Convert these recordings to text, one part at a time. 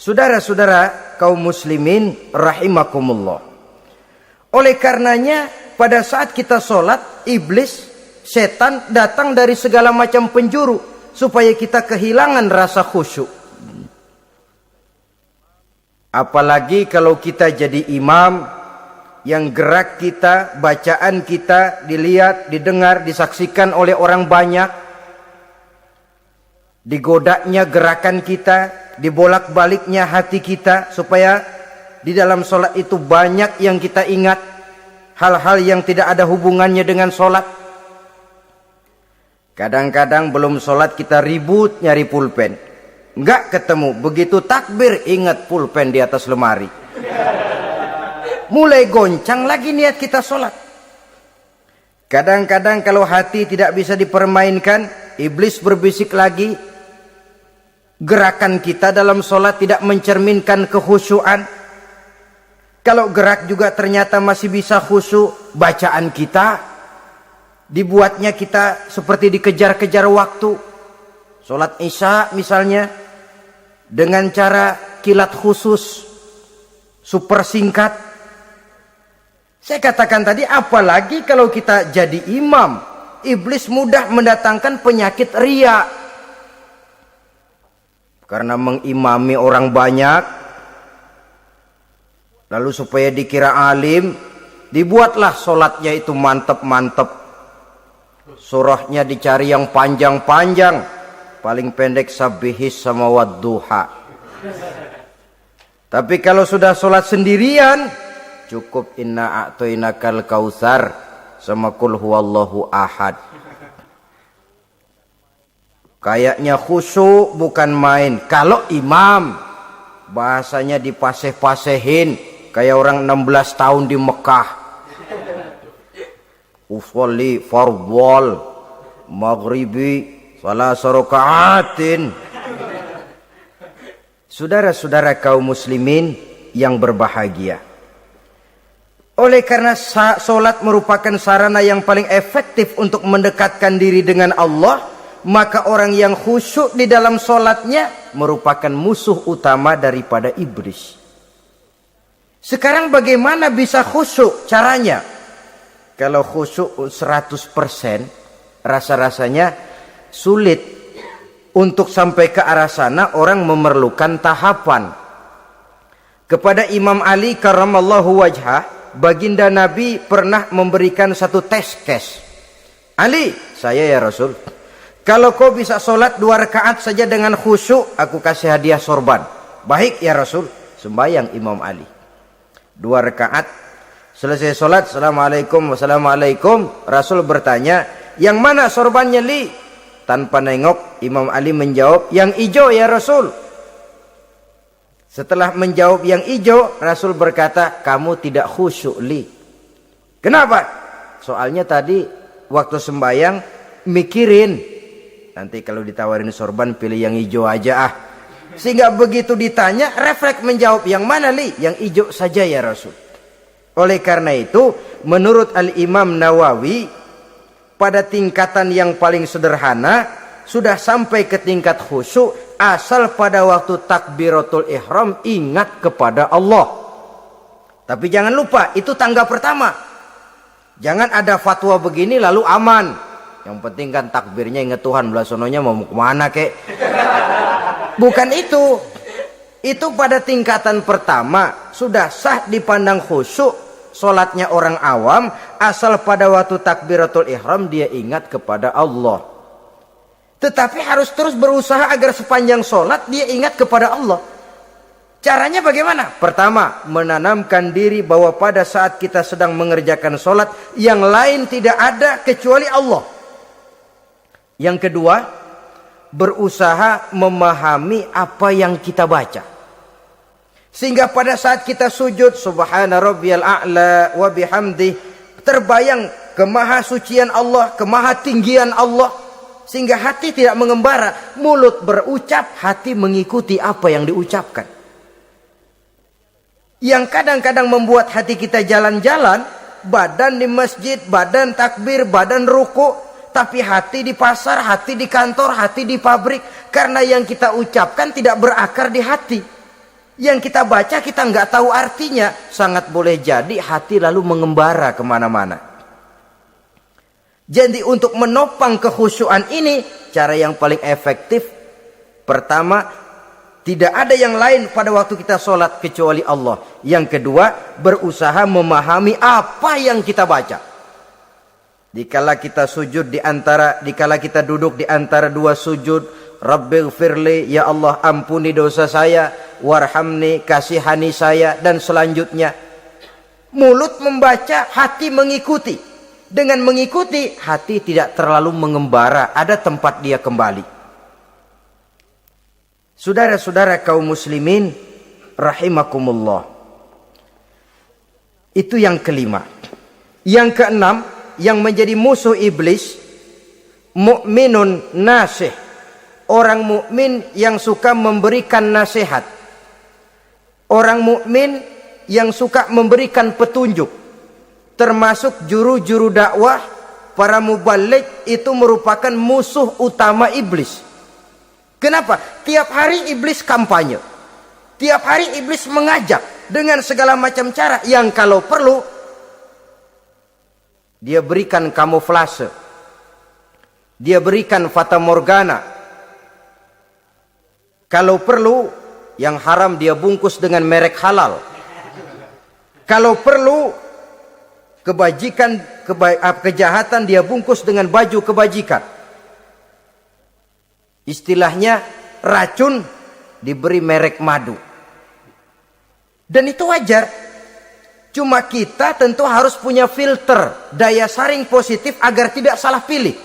Saudara-saudara kaum muslimin rahimakumullah. Oleh karenanya pada saat kita sholat, iblis, setan datang dari segala macam penjuru supaya kita kehilangan rasa khusyuk. Apalagi kalau kita jadi imam yang gerak kita, bacaan kita dilihat, didengar, disaksikan oleh orang banyak. Digodanya gerakan kita, dibolak-baliknya hati kita, supaya di dalam sholat itu banyak yang kita ingat, hal-hal yang tidak ada hubungannya dengan sholat. Kadang-kadang belum sholat kita ribut nyari pulpen, nggak ketemu, begitu takbir ingat pulpen di atas lemari, mulai goncang lagi niat kita sholat. Kadang-kadang kalau hati tidak bisa dipermainkan, iblis berbisik lagi. Gerakan kita dalam sholat tidak mencerminkan kekhusyuan. Kalau gerak juga ternyata masih bisa khusyuk, bacaan kita dibuatnya kita seperti dikejar-kejar waktu. Sholat isya misalnya dengan cara kilat khusus, super singkat. Saya katakan tadi, apalagi kalau kita jadi imam, iblis mudah mendatangkan penyakit riya. Karena mengimami orang banyak, lalu supaya dikira alim, dibuatlah sholatnya itu mantep-mantep. Surahnya dicari yang panjang-panjang, paling pendek sabihis sama wadduha. Tapi kalau sudah sholat sendirian, cukup inna a'toinakal kautsar sama kul huwallahu ahad. Kayaknya khusyuk bukan main. Kalau imam, bahasanya dipaseh-pasehin kayak orang 16 tahun di Mekah. Usolli fardhol maghribi salasa rakaatin. Saudara-saudara kaum muslimin yang berbahagia, oleh karena sholat merupakan sarana yang paling efektif untuk mendekatkan diri dengan Allah, maka orang yang khusyuk di dalam sholatnya merupakan musuh utama daripada iblis. Sekarang bagaimana bisa khusyuk caranya? Kalau khusyuk 100%, rasa-rasanya sulit. Untuk sampai ke arah sana orang memerlukan tahapan. Kepada Imam Ali karramallahu wajhah, baginda Nabi pernah memberikan satu tes case. Ali, saya ya Rasul, kalau kau bisa sholat 2 rakaat saja dengan khusyuk, aku kasih hadiah sorban. Baik ya Rasul. Sembayang Imam Ali 2 rakaat, selesai sholat, assalamualaikum wassalamualaikum. Rasul bertanya, yang mana sorbannya Li? Tanpa nengok, Imam Ali menjawab, yang hijau ya Rasul. Setelah menjawab yang hijau, Rasul berkata, kamu tidak khusyuk Li. Kenapa? Soalnya tadi waktu sembayang mikirin, nanti kalau ditawarin sorban pilih yang hijau aja ah. Sehingga begitu ditanya refleks menjawab, yang mana Li? Yang hijau saja ya Rasul. Oleh karena itu menurut Al-Imam Nawawi, pada tingkatan yang paling sederhana sudah sampai ke tingkat khusyuk asal pada waktu takbiratul ihram ingat kepada Allah. Tapi jangan lupa, itu tangga pertama. Jangan ada fatwa begini lalu aman. Yang penting kan takbirnya ingat Tuhan, belah sononya mau kemana kek. Bukan itu. Itu pada tingkatan pertama sudah sah dipandang khusyuk solatnya orang awam asal pada waktu takbiratul ihram dia ingat kepada Allah. Tetapi harus terus berusaha agar sepanjang solat dia ingat kepada Allah. Caranya bagaimana? Pertama, menanamkan diri bahwa pada saat kita sedang mengerjakan solat, yang lain tidak ada kecuali Allah. Yang kedua, berusaha memahami apa yang kita baca. Sehingga pada saat kita sujud, subhana rabbiyal a'la wa bihamdih, terbayang kemahasucian Allah, kemahatinggian Allah. Sehingga hati tidak mengembara, mulut berucap, hati mengikuti apa yang diucapkan. Yang kadang-kadang membuat hati kita jalan-jalan, badan di masjid, badan takbir, badan ruku, tapi hati di pasar, hati di kantor, hati di pabrik. Karena yang kita ucapkan tidak berakar di hati. Yang kita baca kita nggak tahu artinya. Sangat boleh jadi hati lalu mengembara kemana-mana. Jadi untuk menopang kekhusyuan ini, cara yang paling efektif, pertama, tidak ada yang lain pada waktu kita sholat kecuali Allah. Yang kedua, berusaha memahami apa yang kita baca. Dikala kita sujud dikala kita duduk di antara dua sujud, Rabbighfirli, ya Allah ampuni dosa saya, warhamni, kasihani saya, dan selanjutnya. Mulut membaca, hati mengikuti. Dengan mengikuti, hati tidak terlalu mengembara, ada tempat dia kembali. Saudara-saudara kaum muslimin rahimakumullah. Itu yang kelima. Yang keenam, yang menjadi musuh iblis, mukminun nasih. Orang mukmin yang suka memberikan nasihat. Orang mukmin yang suka memberikan petunjuk. Termasuk juru-juru dakwah, para mubaligh itu merupakan musuh utama iblis. Kenapa? Tiap hari iblis kampanye. Tiap hari iblis mengajak dengan segala macam cara yang kalau perlu dia berikan kamuflase. Dia berikan fata morgana. Kalau perlu yang haram dia bungkus dengan merek halal. Kalau perlu kejahatan dia bungkus dengan baju kebajikan. Istilahnya racun diberi merek madu. Dan itu wajar. Cuma kita tentu harus punya filter, daya saring positif agar tidak salah pilih.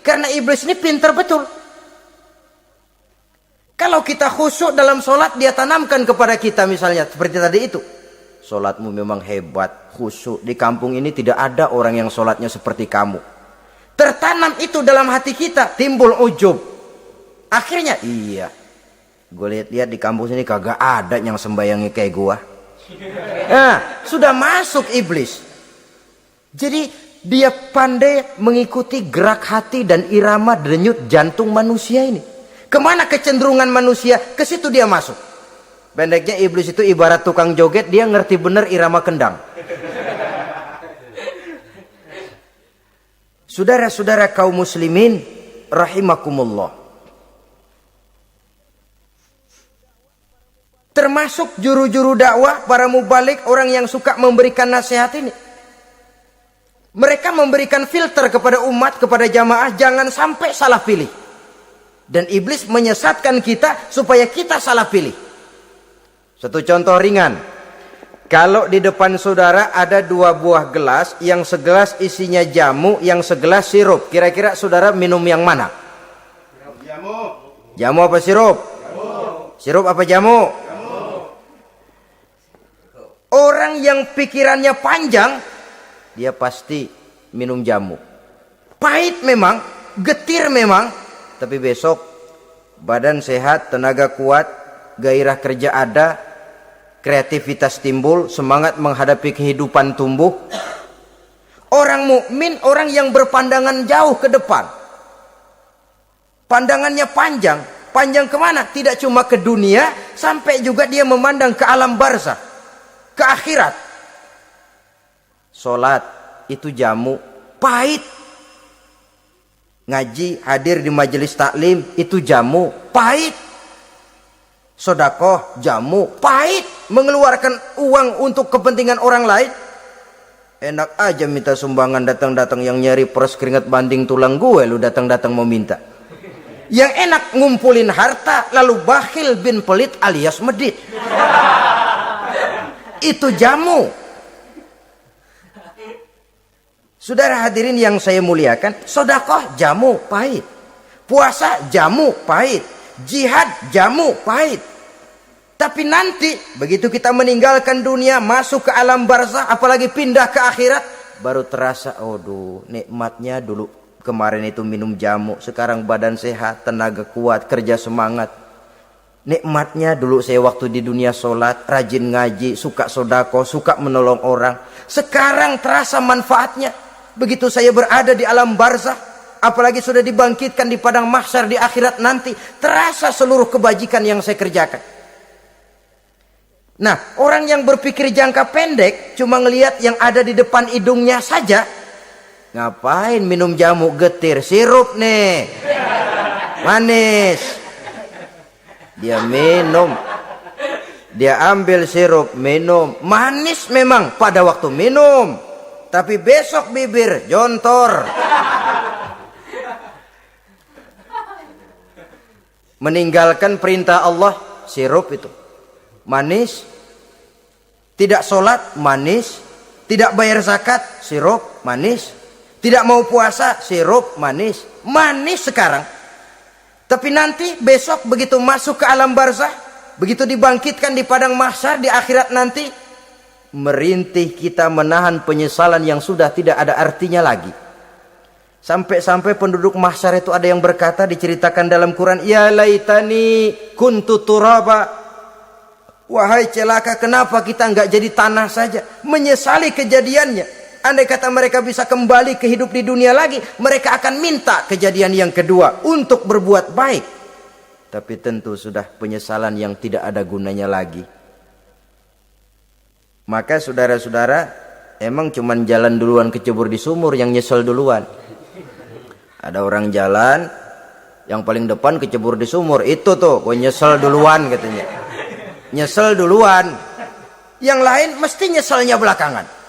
Karena iblis ini pintar betul. Kalau kita khusyuk dalam sholat, dia tanamkan kepada kita misalnya seperti tadi itu. Sholatmu memang hebat, khusyuk. Di kampung ini tidak ada orang yang sholatnya seperti kamu. Tertanam itu dalam hati kita, timbul ujub. Akhirnya, iya, gue lihat-lihat di kampung sini kagak ada yang sembayangnya kayak gua. Nah, sudah masuk iblis. Jadi dia pandai mengikuti gerak hati dan irama denyut jantung manusia ini. Kemana kecenderungan manusia, ke situ dia masuk. Pendeknya iblis itu ibarat tukang joget, dia ngerti bener irama kendang. Saudara-saudara kaum muslimin rahimakumullah. Termasuk juru-juru dakwah, para mubaligh, orang yang suka memberikan nasihat ini. Mereka memberikan filter kepada umat, kepada jamaah, jangan sampai salah pilih. Dan iblis menyesatkan kita supaya kita salah pilih. Satu contoh ringan. Kalau di depan saudara ada dua buah gelas, yang segelas isinya jamu, yang segelas sirup. Kira-kira saudara minum yang mana? Jamu. Jamu apa sirup? Jamu. Sirup apa jamu? Jamu. Orang yang pikirannya panjang, dia pasti minum jamu. Pahit memang, getir memang, tapi besok badan sehat, tenaga kuat, gairah kerja ada, kreativitas timbul, semangat menghadapi kehidupan tumbuh. Orang mukmin, orang yang berpandangan jauh ke depan. Pandangannya panjang. Panjang kemana? Tidak cuma ke dunia, sampai juga dia memandang ke alam barzakh, ke akhirat. Sholat itu jamu, pahit. Ngaji, hadir di majelis taklim, itu jamu, pahit. Sodakoh, jamu, pahit. Mengeluarkan uang untuk kepentingan orang lain, enak aja minta sumbangan, datang-datang yang nyari peres keringat banding tulang gue, lu datang-datang mau minta. Yang enak ngumpulin harta lalu bakhil bin pelit alias medit. Itu jamu. Saudara hadirin yang saya muliakan, sodakoh jamu, pahit. Puasa jamu, pahit. Jihad jamu, pahit. Tapi nanti begitu kita meninggalkan dunia, masuk ke alam barzakh, apalagi pindah ke akhirat, baru terasa, aduh, nikmatnya dulu kemarin itu minum jamu, sekarang badan sehat, tenaga kuat, kerja semangat. Nikmatnya dulu saya waktu di dunia sholat, rajin ngaji, suka sodako, suka menolong orang. Sekarang terasa manfaatnya. Begitu saya berada di alam barzakh, apalagi sudah dibangkitkan di padang mahsyar di akhirat nanti, terasa seluruh kebajikan yang saya kerjakan. Nah, orang yang berpikir jangka pendek cuma ngelihat yang ada di depan hidungnya saja. Ngapain minum jamu getir, sirup nih, manis. Dia minum, dia ambil sirup, minum, manis memang pada waktu minum, tapi besok bibir jontor. Meninggalkan perintah Allah, sirup itu manis. Tidak sholat, manis. Tidak bayar zakat, sirup, manis. Tidak mau puasa, sirup, manis. Manis sekarang. Tapi nanti besok begitu masuk ke alam barzah, begitu dibangkitkan di padang mahsyar di akhirat nanti, merintih kita menahan penyesalan yang sudah tidak ada artinya lagi. Sampai-sampai penduduk mahsyar itu ada yang berkata, diceritakan dalam Quran, ya laitani kuntu turaba. Wahai celaka, kenapa kita enggak jadi tanah saja? Menyesali kejadiannya. Andai kata mereka bisa kembali ke hidup di dunia lagi, mereka akan minta kejadian yang kedua untuk berbuat baik. Tapi tentu sudah penyesalan yang tidak ada gunanya lagi. Maka saudara-saudara, emang cuman jalan duluan kecebur di sumur yang nyesel duluan. Ada orang jalan, yang paling depan kecebur di sumur, itu tuh gue nyesel duluan katanya. Nyesel duluan. Yang lain mesti nyeselnya belakangan.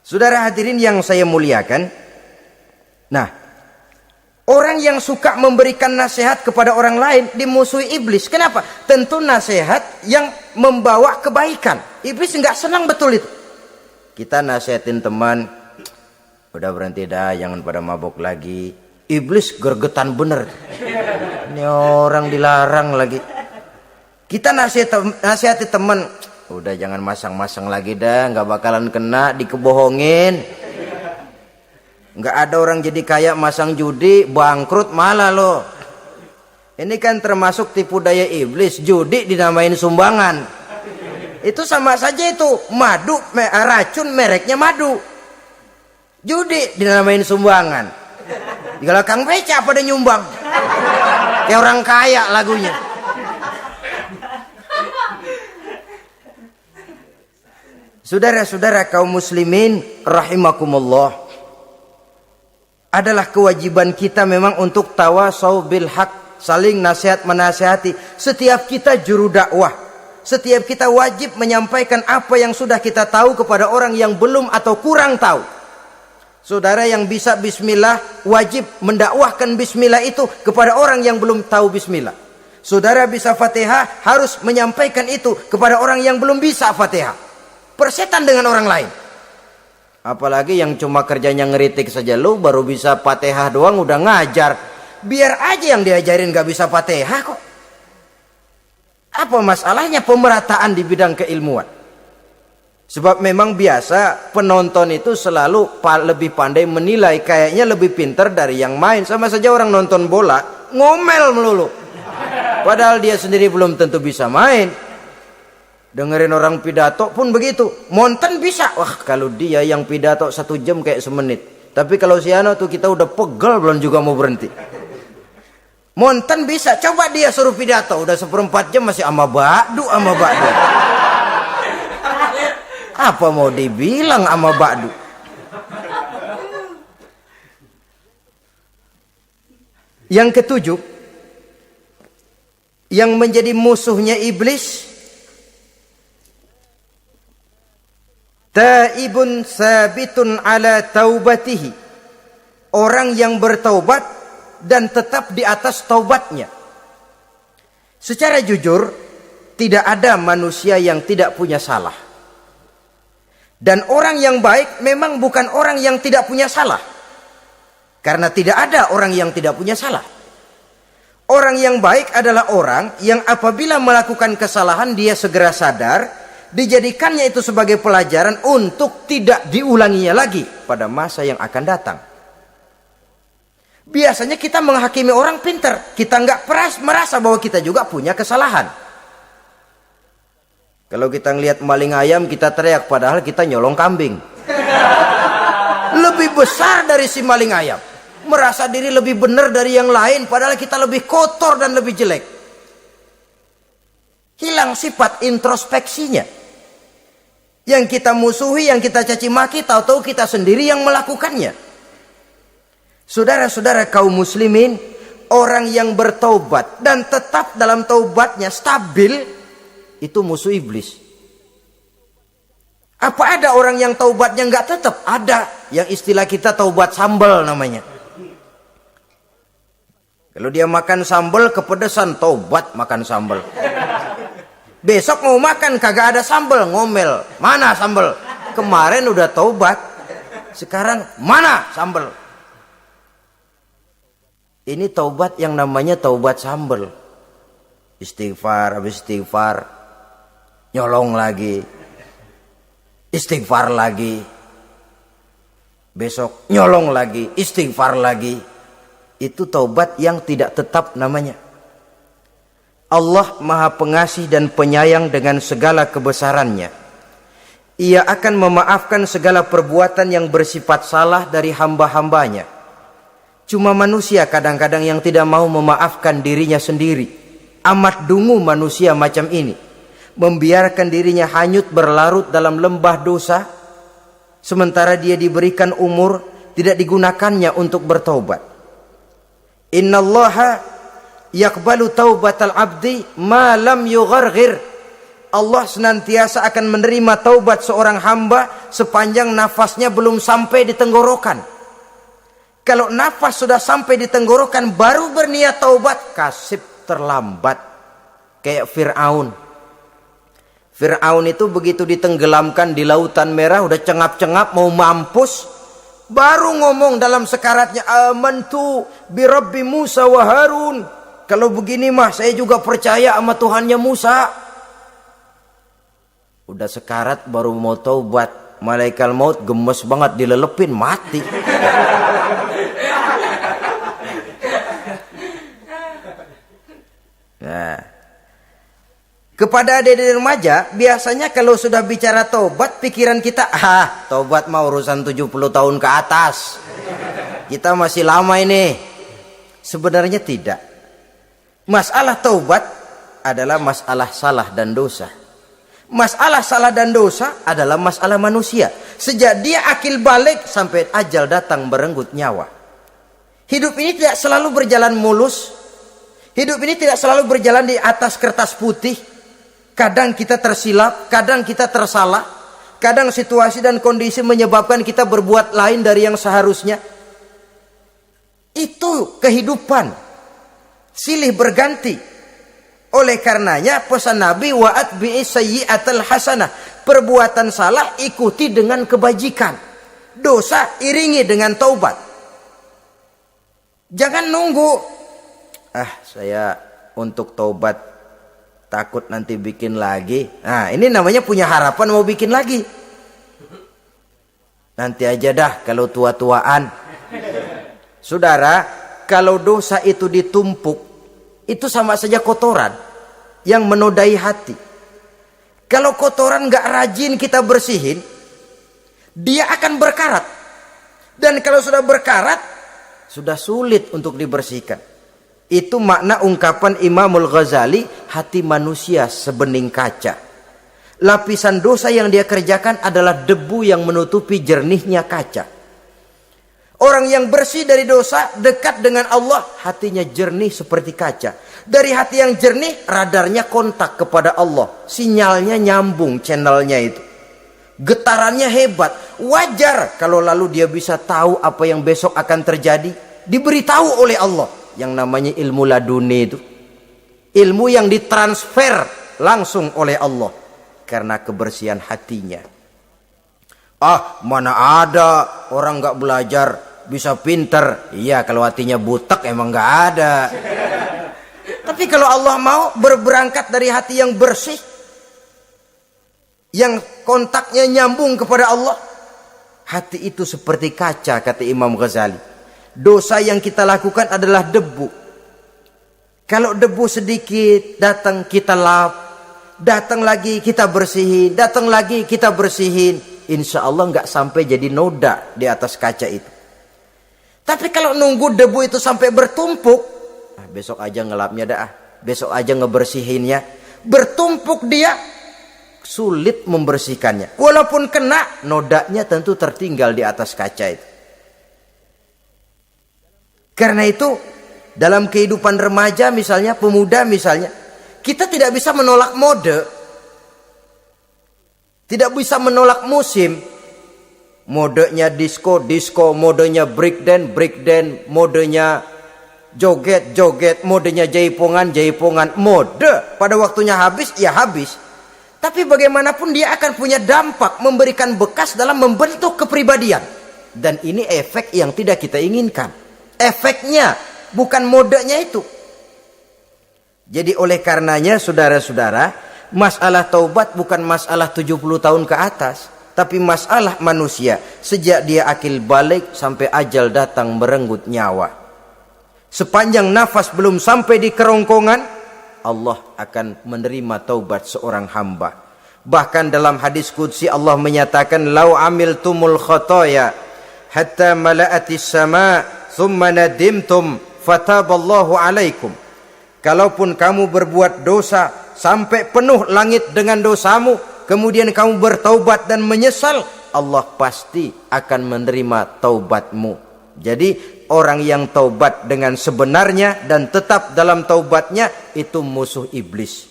Saudara hadirin yang saya muliakan, nah, orang yang suka memberikan nasihat kepada orang lain dimusuhi iblis. Kenapa? Tentu nasihat yang membawa kebaikan. Iblis nggak senang betul itu. Kita nasihatin teman, udah berhenti dah, jangan pada mabok lagi. Iblis gergetan bener. Ini orang dilarang lagi. Kita nasihati teman, udah jangan masang-masang lagi dah, nggak bakalan kena, dikebohongin. Nggak ada orang jadi kaya masang judi, bangkrut malah lo. Ini kan termasuk tipu daya iblis, judi dinamain sumbangan. Itu sama saja itu, madu, racun mereknya madu. Judi dinamain sumbangan. Kalau Kang Beca pada nyumbang. Kayak orang kaya lagunya. Saudara-saudara kaum muslimin rahimakumullah, adalah kewajiban kita memang untuk tawasau bil haq, saling nasihat menasihati. Setiap kita juru dakwah, setiap kita wajib menyampaikan apa yang sudah kita tahu kepada orang yang belum atau kurang tahu. Saudara yang bisa bismillah wajib mendakwahkan bismillah itu kepada orang yang belum tahu bismillah. Saudara bisa Fatihah harus menyampaikan itu kepada orang yang belum bisa Fatihah. Persetan dengan orang lain. Apalagi yang cuma kerjanya ngeritik saja, lu baru bisa Fatihah doang udah ngajar. Biar aja yang diajarin gak bisa Fatihah kok. Apa masalahnya pemerataan di bidang keilmuan? Sebab memang biasa penonton itu selalu lebih pandai menilai, kayaknya lebih pintar dari yang main. Sama saja orang nonton bola ngomel melulu, padahal dia sendiri belum tentu bisa main. Dengerin orang pidato pun begitu, monten bisa. Wah, kalau dia yang pidato 1 jam kayak semenit. Tapi kalau si Ano tuh kita udah pegel belum juga mau berhenti. Monten bisa, coba dia suruh pidato udah 1/4 jam masih ama ba'du. Apa mau dibilang ama ba'du? Yang ketujuh, yang menjadi musuhnya iblis, taibun sabitun ala taubatihi, orang yang bertaubat dan tetap di atas taubatnya. Secara jujur, tidak ada manusia yang tidak punya salah. Dan orang yang baik memang bukan orang yang tidak punya salah. Karena tidak ada orang yang tidak punya salah. Orang yang baik adalah orang yang apabila melakukan kesalahan dia segera sadar, dijadikannya itu sebagai pelajaran untuk tidak diulanginya lagi pada masa yang akan datang. Biasanya kita menghakimi orang pintar, kita nggak merasa bahwa kita juga punya kesalahan. Kalau kita ngelihat maling ayam kita teriak, padahal kita nyolong kambing. Lebih besar dari si maling ayam, merasa diri lebih benar dari yang lain, padahal kita lebih kotor dan lebih jelek. Hilang sifat introspeksinya. Yang kita musuhi, yang kita caci maki, tahu-tahu kita sendiri yang melakukannya. Saudara-saudara kaum muslimin, orang yang bertaubat dan tetap dalam taubatnya stabil, itu musuh iblis. Apa ada orang yang taubatnya nggak tetap? Ada. Yang istilah kita taubat sambal namanya. Kalau dia makan sambal kepedesan, taubat makan sambal. Besok mau makan kagak ada sambal, ngomel. Mana sambal? Kemarin udah taubat. Sekarang mana sambal? Ini taubat yang namanya taubat sambal. Istighfar, habis istighfar, nyolong lagi. Istighfar lagi. Besok nyolong lagi, istighfar lagi. Itu taubat yang tidak tetap namanya. Allah Maha Pengasih dan Penyayang dengan segala kebesarannya. Ia akan memaafkan segala perbuatan yang bersifat salah dari hamba-hambanya. Cuma manusia kadang-kadang yang tidak mau memaafkan dirinya sendiri. Amat dungu manusia macam ini. Membiarkan dirinya hanyut berlarut dalam lembah dosa. Sementara dia diberikan umur, tidak digunakannya untuk bertaubat. Innallaha yaqbalu taubatal abdi ma lam yugharghir. Allah senantiasa akan menerima taubat seorang hamba sepanjang nafasnya belum sampai di tenggorokan. Kalau nafas sudah sampai di tenggorokan baru berniat taubat, kasib terlambat. Kayak Fir'aun. Fir'aun itu begitu ditenggelamkan di lautan merah, udah cengap-cengap mau mampus, baru ngomong dalam sekaratnya, amantu bi Rabbi Musa wa Harun. Kalau begini mah saya juga percaya sama Tuhannya Musa. Udah sekarat baru mau taubat, malaikat maut gemes banget dilelepin, mati. Nah, kepada adik-adik remaja, biasanya kalau sudah bicara taubat, pikiran kita, taubat mah urusan 70 tahun ke atas. Kita masih lama ini. Sebenarnya tidak. Masalah taubat adalah masalah salah dan dosa. Masalah salah dan dosa adalah masalah manusia. Sejak dia akil balik sampai ajal datang berenggut nyawa. Hidup ini tidak selalu berjalan mulus. Hidup ini tidak selalu berjalan di atas kertas putih. Kadang kita tersilap, kadang kita tersalah. Kadang situasi dan kondisi menyebabkan kita berbuat lain dari yang seharusnya. Itu kehidupan. Silih berganti. Oleh karenanya pesan Nabi, wa'atbi'i sayyi'atal hasanah. Perbuatan salah ikuti dengan kebajikan. Dosa iringi dengan taubat. Jangan nunggu. Saya untuk taubat takut nanti bikin lagi. Nah, ini namanya punya harapan mau bikin lagi. Nanti aja dah kalau tua-tuaan. Saudara, kalau dosa itu ditumpuk, itu sama saja kotoran yang menodai hati. Kalau kotoran gak rajin kita bersihin, dia akan berkarat. Dan kalau sudah berkarat, sudah sulit untuk dibersihkan. Itu makna ungkapan Imamul Ghazali, hati manusia sebening kaca. Lapisan dosa yang dia kerjakan adalah debu yang menutupi jernihnya kaca. Orang yang bersih dari dosa, dekat dengan Allah, hatinya jernih seperti kaca. Dari hati yang jernih, radarnya kontak kepada Allah. Sinyalnya nyambung channelnya itu. Getarannya hebat. Wajar kalau lalu dia bisa tahu apa yang besok akan terjadi. Diberitahu oleh Allah. Yang namanya ilmu laduni itu. Ilmu yang ditransfer langsung oleh Allah. Karena kebersihan hatinya. Mana ada orang gak belajar bisa pinter. Iya, kalau hatinya butek emang gak ada. Tapi kalau Allah mau berberangkat dari hati yang bersih, yang kontaknya nyambung kepada Allah, hati itu seperti kaca, kata Imam Ghazali. Dosa yang kita lakukan adalah debu. Kalau debu sedikit datang kita lap, datang lagi kita bersihin, datang lagi kita bersihin, insya Allah nggak sampai jadi noda di atas kaca itu. Tapi kalau nunggu debu itu sampai bertumpuk, besok aja ngelapnya dah, besok aja ngebersihinnya, bertumpuk dia, sulit membersihkannya. Walaupun kena, nodanya tentu tertinggal di atas kaca itu. Karena itu dalam kehidupan remaja misalnya, pemuda misalnya, kita tidak bisa menolak mode, tidak bisa menolak musim. Modenya disco, modenya breakdance, modenya joget, modenya jaipongan, mode. Pada waktunya habis, ya habis. Tapi bagaimanapun dia akan punya dampak, memberikan bekas dalam membentuk kepribadian. Dan ini efek yang tidak kita inginkan. Efeknya, bukan modenya itu. Jadi oleh karenanya saudara-saudara, masalah taubat bukan masalah 70 tahun ke atas, tapi masalah manusia sejak dia akil balik sampai ajal datang merenggut nyawa. Sepanjang nafas belum sampai di kerongkongan, Allah akan menerima taubat seorang hamba. Bahkan dalam hadis qudsi Allah menyatakan, "Lau amiltumul khotoya hatta mala'atis sama thumma nadimtum fataballahu alaikum." Kalaupun kamu berbuat dosa sampai penuh langit dengan dosamu, kemudian kamu bertaubat dan menyesal, Allah pasti akan menerima taubatmu. Jadi orang yang taubat dengan sebenarnya dan tetap dalam taubatnya itu musuh iblis.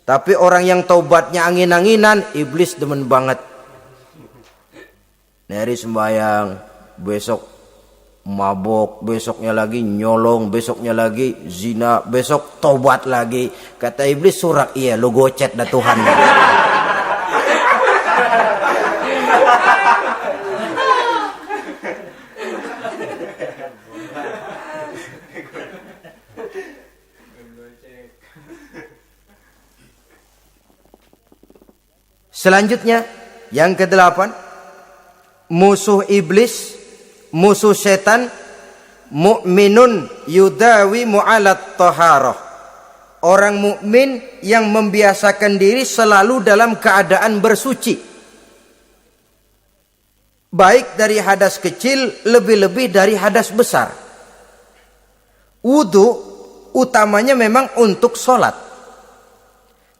Tapi orang yang taubatnya angin-anginan, iblis demen banget. Hari sembahyang, besok mabok, besoknya lagi nyolong, besoknya lagi zina, besok taubat lagi. Kata iblis, surak, iya lu gocet dah Tuhan. Selanjutnya yang ke-8, musuh iblis, musuh setan, mukminun yudawi mu'alat taharah. Orang mukmin yang membiasakan diri selalu dalam keadaan bersuci, baik dari hadas kecil, lebih-lebih dari hadas besar. Wudu utamanya memang untuk sholat,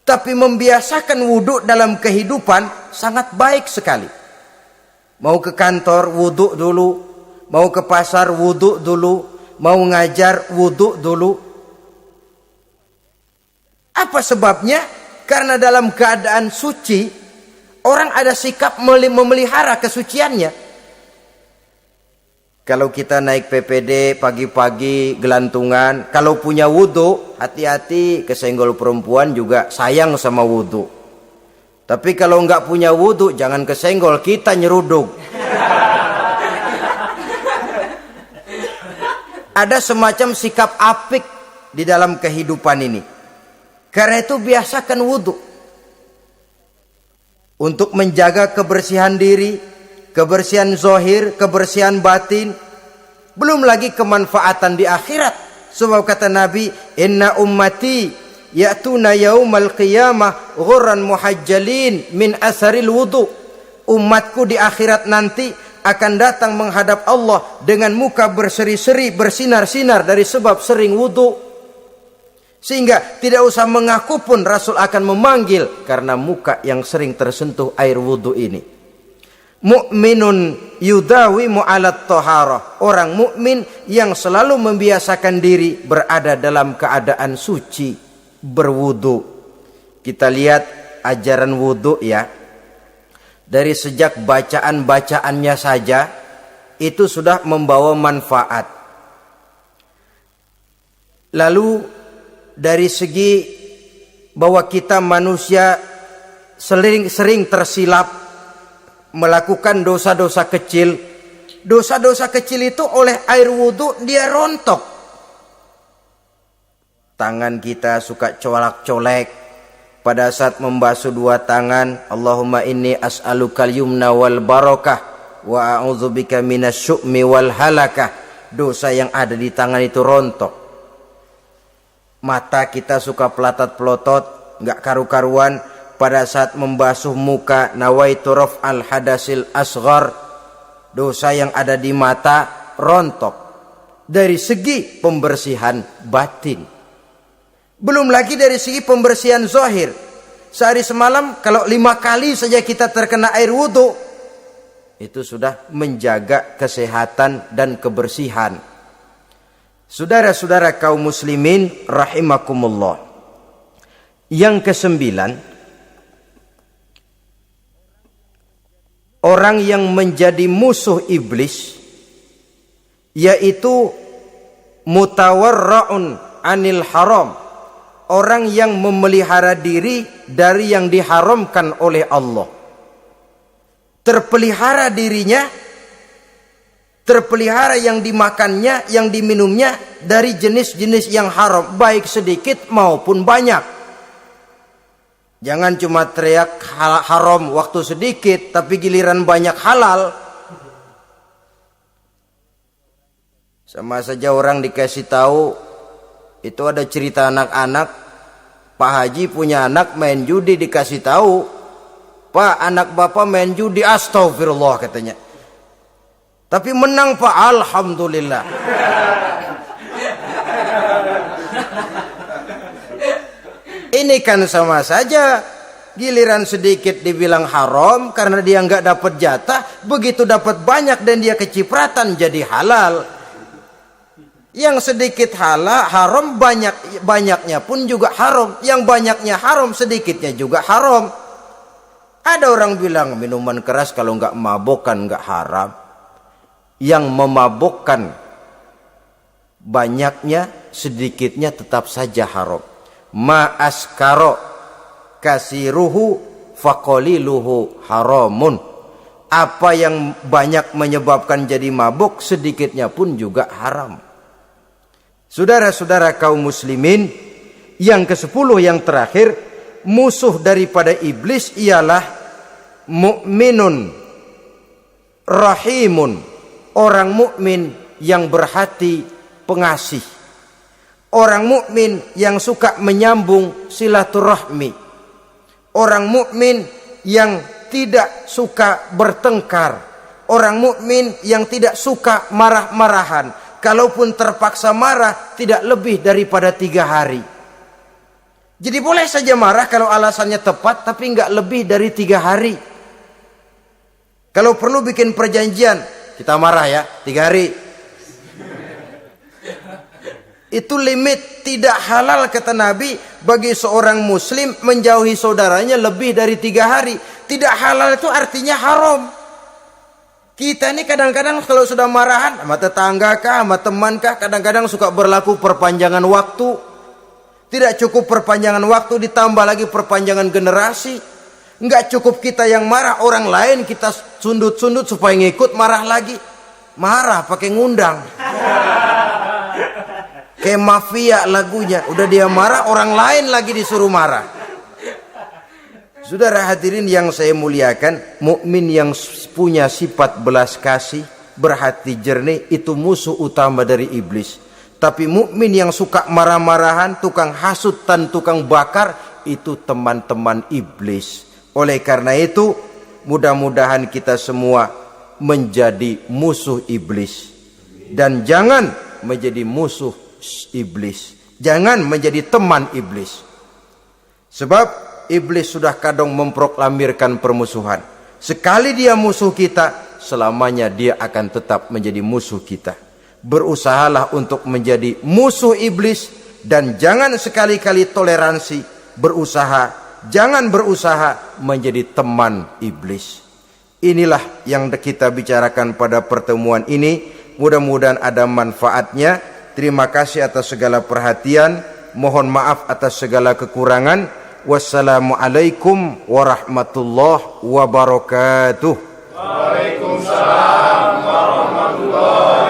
tapi membiasakan wudu dalam kehidupan sangat baik sekali. Mau ke kantor wudu dulu, mau ke pasar wudu dulu, mau ngajar wudu dulu. Apa sebabnya? Karena dalam keadaan suci, orang ada sikap memelihara kesuciannya. Kalau kita naik PPD pagi-pagi gelantungan, kalau punya wudu, hati-hati kesenggol perempuan juga sayang sama wudu. Tapi kalau nggak punya wudu, jangan kesenggol, kita nyeruduk. Ada semacam sikap apik di dalam kehidupan ini. Karena itu biasakan wudu untuk menjaga kebersihan diri, kebersihan zohir, kebersihan batin, belum lagi kemanfaatan di akhirat. Sebab kata Nabi, "Inna ummati ya'tuna yaumal qiyamah ghurran muhajjalin min asharil wudu." Umatku di akhirat nanti akan datang menghadap Allah dengan muka berseri-seri, bersinar-sinar dari sebab sering wudu. Sehingga tidak usah mengaku pun Rasul akan memanggil karena muka yang sering tersentuh air wudu ini. Mukminun yudawi mu'alat taharah. Orang mukmin yang selalu membiasakan diri berada dalam keadaan suci, berwudu. Kita lihat ajaran wudu ya. Dari sejak bacaan-bacaannya saja itu sudah membawa manfaat. Lalu dari segi bahwa kita manusia sering tersilap melakukan dosa-dosa kecil. Dosa-dosa kecil itu oleh air wudu dia rontok. Tangan kita suka colak-colek pada saat membasuh dua tangan. Allahumma inni as'alukal yumna wal barakah wa a'udzubika minasyu'mi wal halakah. Dosa yang ada di tangan itu rontok. Mata kita suka pelatat-pelotot, nggak karu-karuan pada saat membasuh muka. Nawaitu raf'al hadasil asghar. Dosa yang ada di mata rontok. Dari segi pembersihan batin. Belum lagi dari segi pembersihan zahir. Sehari semalam kalau 5 kali saja kita terkena air wudhu, itu sudah menjaga kesehatan dan kebersihan. Saudara-saudara kaum muslimin rahimakumullah. Yang kesembilan, orang yang menjadi musuh iblis yaitu mutawarra'un anil haram, orang yang memelihara diri dari yang diharamkan oleh Allah. Terpelihara dirinya, terpelihara yang dimakannya, yang diminumnya dari jenis-jenis yang haram, baik sedikit maupun banyak. Jangan cuma teriak haram waktu sedikit, tapi giliran banyak halal. Sama saja orang dikasih tahu, itu ada cerita anak-anak, Pak Haji punya anak main judi, dikasih tahu, Pak, anak bapak main judi, astagfirullah katanya. Tapi menang Pak, alhamdulillah. Ini kan sama saja, giliran sedikit dibilang haram karena dia nggak dapat jatah, begitu dapat banyak dan dia kecipratan jadi halal. Yang sedikit halal haram, banyaknya pun juga haram. Yang banyaknya haram, sedikitnya juga haram. Ada orang bilang minuman keras kalau nggak mabokkan nggak haram. Yang memabokkan banyaknya, sedikitnya tetap saja haram. Ma askaro kasiruhu faqaliluhu haramun. Apa yang banyak menyebabkan jadi mabuk, sedikitnya pun juga haram. Saudara-saudara kaum muslimin, yang ke-10 yang terakhir, musuh daripada iblis ialah mukminun rahimun, orang mukmin yang berhati pengasih. Orang mukmin yang suka menyambung silaturahmi. Orang mukmin yang tidak suka bertengkar. Orang mukmin yang tidak suka marah-marahan. Kalaupun terpaksa marah, tidak lebih daripada 3 hari. Jadi boleh saja marah kalau alasannya tepat, tapi nggak lebih dari 3 hari. Kalau perlu bikin perjanjian, kita marah ya 3 hari. Itu limit. Tidak halal kata Nabi bagi seorang muslim menjauhi saudaranya lebih dari 3 hari. Tidak halal itu artinya haram. Kita ini kadang-kadang kalau sudah marahan sama tetangga kah, sama teman kah, kadang-kadang suka berlaku perpanjangan waktu. Tidak cukup perpanjangan waktu, ditambah lagi perpanjangan generasi. Enggak cukup kita yang marah, orang lain kita sundut-sundut supaya ngikut marah lagi. Marah pakai ngundang. Kayak mafia lagunya, udah dia marah, orang lain lagi disuruh marah. Saudara hadirin yang saya muliakan, mukmin yang punya sifat belas kasih, berhati jernih, itu musuh utama dari iblis. Tapi mukmin yang suka marah-marahan, tukang hasut dan tukang bakar, itu teman-teman iblis. Oleh karena itu, mudah-mudahan kita semua menjadi musuh iblis. Dan jangan menjadi musuh iblis. Jangan menjadi teman iblis. Sebab iblis sudah kadang memproklamirkan permusuhan. Sekali dia musuh kita, selamanya dia akan tetap menjadi musuh kita. Berusahalah untuk menjadi musuh iblis dan jangan sekali-kali toleransi. Jangan berusaha menjadi teman iblis. Inilah yang kita bicarakan pada pertemuan ini. Mudah-mudahan ada manfaatnya. Terima kasih atas segala perhatian. Mohon maaf atas segala kekurangan. Wassalamualaikum warahmatullahi wabarakatuh. Waalaikumsalam warahmatullahi